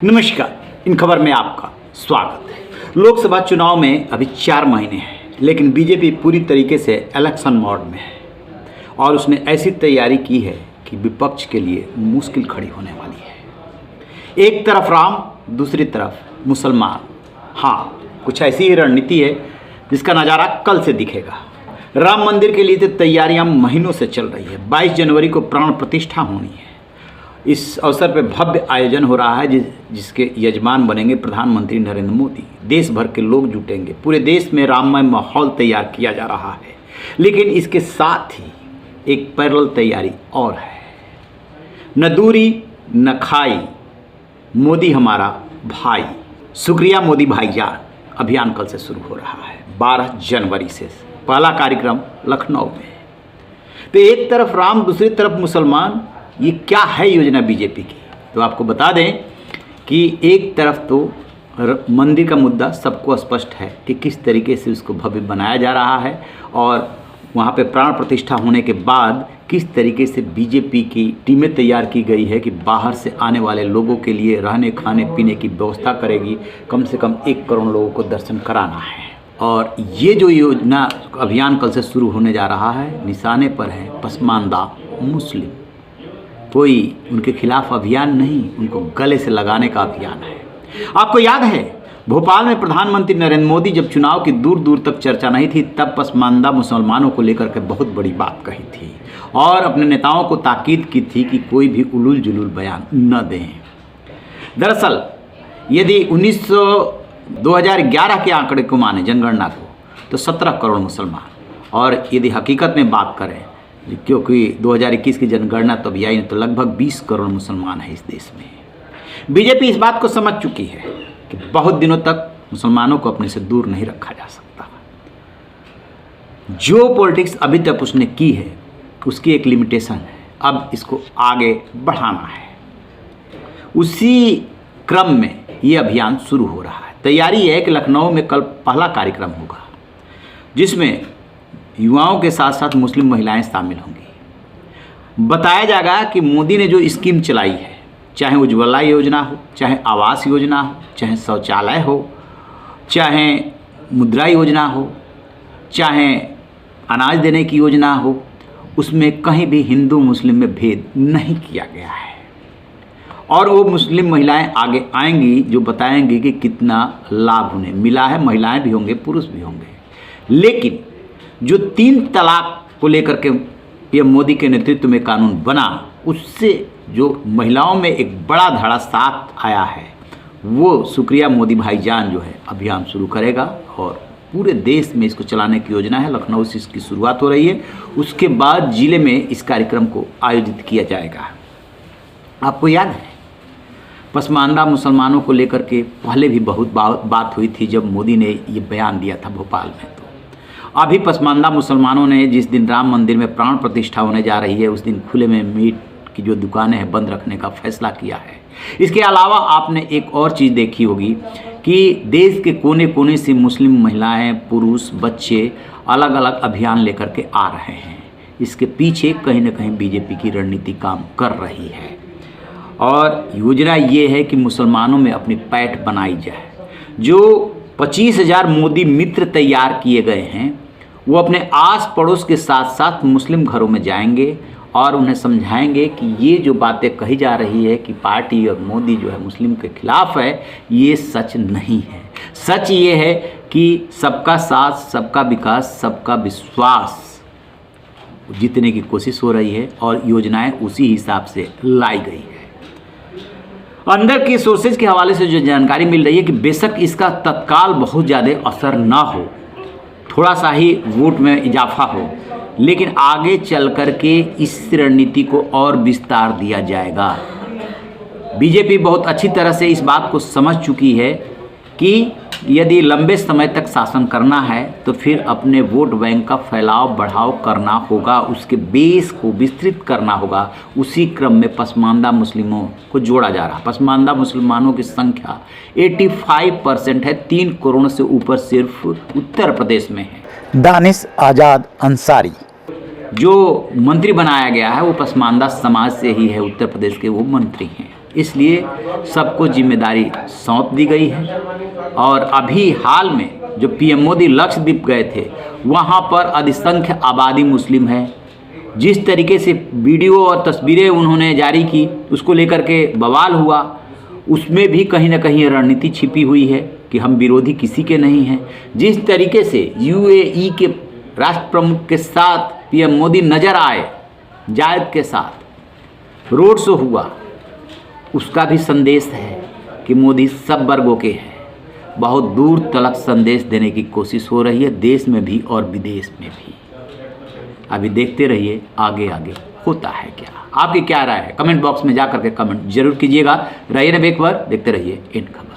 नमस्कार, इन खबर में आपका स्वागत है। लोकसभा चुनाव में अभी 4 महीने हैं, लेकिन बीजेपी पूरी तरीके से इलेक्शन मोड में है और उसने ऐसी तैयारी की है कि विपक्ष के लिए मुश्किल खड़ी होने वाली है। एक तरफ राम, दूसरी तरफ मुसलमान। हाँ, कुछ ऐसी ही रणनीति है जिसका नज़ारा कल से दिखेगा। राम मंदिर के लिए तो तैयारियां महीनों से चल रही है। 22 जनवरी को प्राण प्रतिष्ठा होनी है। इस अवसर पर भव्य आयोजन हो रहा है जिसके यजमान बनेंगे प्रधानमंत्री नरेंद्र मोदी। देश भर के लोग जुटेंगे। पूरे देश में राममय माहौल तैयार किया जा रहा है। लेकिन इसके साथ ही एक पैरेलल तैयारी और है। न दूरी न खाई, मोदी हमारा भाई। शुक्रिया मोदी भाईजान अभियान कल से शुरू हो रहा है। 12 जनवरी से पहला कार्यक्रम लखनऊ में। तो एक तरफ राम, दूसरी तरफ मुसलमान। ये क्या है योजना बीजेपी की? तो आपको बता दें कि एक तरफ तो मंदिर का मुद्दा सबको स्पष्ट है कि किस तरीके से उसको भव्य बनाया जा रहा है और वहाँ पे प्राण प्रतिष्ठा होने के बाद किस तरीके से बीजेपी की टीमें तैयार की गई है कि बाहर से आने वाले लोगों के लिए रहने खाने पीने की व्यवस्था करेगी। कम से कम 1 करोड़ लोगों को दर्शन कराना है। और ये जो योजना अभियान कल से शुरू होने जा रहा है, निशाने पर है पसमानदा मुस्लिम। कोई उनके खिलाफ अभियान नहीं, उनको गले से लगाने का अभियान है। आपको याद है भोपाल में प्रधानमंत्री नरेंद्र मोदी जब चुनाव की दूर दूर तक चर्चा नहीं थी, तब पसमानदा मुसलमानों को लेकर के बहुत बड़ी बात कही थी और अपने नेताओं को ताकीद की थी कि कोई भी उलूल जुलूल बयान न दें। दरअसल यदि 2011 के आंकड़े को माने, जनगणना को, तो 17 करोड़ मुसलमान। और यदि हकीकत में बात करें, क्योंकि 2021 की जनगणना तो अभी आई नहीं, तो लगभग 20 करोड़ मुसलमान हैं इस देश में। बीजेपी इस बात को समझ चुकी है कि बहुत दिनों तक मुसलमानों को अपने से दूर नहीं रखा जा सकता। जो पॉलिटिक्स अभी तक उसने की है उसकी एक लिमिटेशन है, अब इसको आगे बढ़ाना है। उसी क्रम में ये अभियान शुरू हो रहा है। तैयारी है कि लखनऊ में कल पहला कार्यक्रम होगा जिसमें युवाओं के साथ साथ मुस्लिम महिलाएं शामिल होंगी। बताया जाएगा कि मोदी ने जो स्कीम चलाई है, चाहे उज्ज्वला योजना हो, चाहे आवास योजना हो, चाहे शौचालय हो, चाहे मुद्रा योजना हो, चाहे अनाज देने की योजना हो, उसमें कहीं भी हिंदू मुस्लिम में भेद नहीं किया गया है। और वो मुस्लिम महिलाएं आगे आएंगी जो बताएंगी कि कितना लाभ उन्हें मिला है। महिलाएं भी होंगे, पुरुष भी होंगे। लेकिन जो 3 तलाक को लेकर के पीएम मोदी के नेतृत्व में कानून बना, उससे जो महिलाओं में एक बड़ा धड़ा साथ आया है, वो शुक्रिया मोदी भाईजान जो है अभियान शुरू करेगा और पूरे देश में इसको चलाने की योजना है। लखनऊ से इसकी शुरुआत हो रही है, उसके बाद जिले में इस कार्यक्रम को आयोजित किया जाएगा। आपको याद है पसमानदा मुसलमानों को लेकर के पहले भी बहुत बात हुई थी जब मोदी ने ये बयान दिया था भोपाल में। अभी पसमानदा मुसलमानों ने जिस दिन राम मंदिर में प्राण प्रतिष्ठा होने जा रही है, उस दिन खुले में मीट की जो दुकानें हैं बंद रखने का फैसला किया है। इसके अलावा आपने एक और चीज़ देखी होगी कि देश के कोने कोने से मुस्लिम महिलाएं, पुरुष, बच्चे अलग अलग अभियान लेकर के आ रहे हैं। इसके पीछे कहीं ना कहीं बीजेपी की रणनीति काम कर रही है और योजना ये है कि मुसलमानों में अपनी पैठ बनाई जाए। जो 25,000 मोदी मित्र तैयार किए गए हैं, वो अपने आस पड़ोस के साथ साथ मुस्लिम घरों में जाएंगे और उन्हें समझाएंगे कि ये जो बातें कही जा रही है कि पार्टी और मोदी जो है मुस्लिम के खिलाफ है, ये सच नहीं है। सच ये है कि सबका साथ, सबका विकास, सबका विश्वास जीतने की कोशिश हो रही है और योजनाएं उसी हिसाब से लाई गई है। अंदर के सोर्सेज के हवाले से जो जानकारी मिल रही है कि बेशक इसका तत्काल बहुत ज़्यादा असर ना हो, थोड़ा सा ही वोट में इजाफा हो, लेकिन आगे चल कर के इस रणनीति को और विस्तार दिया जाएगा। बीजेपी बहुत अच्छी तरह से इस बात को समझ चुकी है कि यदि लंबे समय तक शासन करना है तो फिर अपने वोट बैंक का फैलाव बढ़ाव करना होगा, उसके बेस को विस्तृत करना होगा। उसी क्रम में पसमानदा मुस्लिमों को जोड़ा जा रहा। पसमानदा मुसलमानों की संख्या 85% है। 3 करोड़ से ऊपर सिर्फ उत्तर प्रदेश में है। दानिश आज़ाद अंसारी जो मंत्री बनाया गया है वो पसमानदा समाज से ही है, उत्तर प्रदेश के वो मंत्री हैं। इसलिए सबको जिम्मेदारी सौंप दी गई है। और अभी हाल में जो पीएम मोदी लक्षद्वीप गए थे, वहाँ पर अधिसंख्य आबादी मुस्लिम है। जिस तरीके से वीडियो और तस्वीरें उन्होंने जारी की, उसको लेकर के बवाल हुआ, उसमें भी कहीं ना कहीं रणनीति छिपी हुई है कि हम विरोधी किसी के नहीं हैं। जिस तरीके से यूएई के राष्ट्र प्रमुख के साथ पीएम मोदी नजर आए, जायद के साथ रोड शो हुआ, उसका भी संदेश है कि मोदी सब वर्गों के हैं। बहुत दूर तलक संदेश देने की कोशिश हो रही है, देश में भी और विदेश में भी। अभी देखते रहिए आगे आगे होता है क्या। आपकी क्या राय है, कमेंट बॉक्स में जा करके कमेंट जरूर कीजिएगा। रहिए ना एक बार, देखते रहिए इन खबर।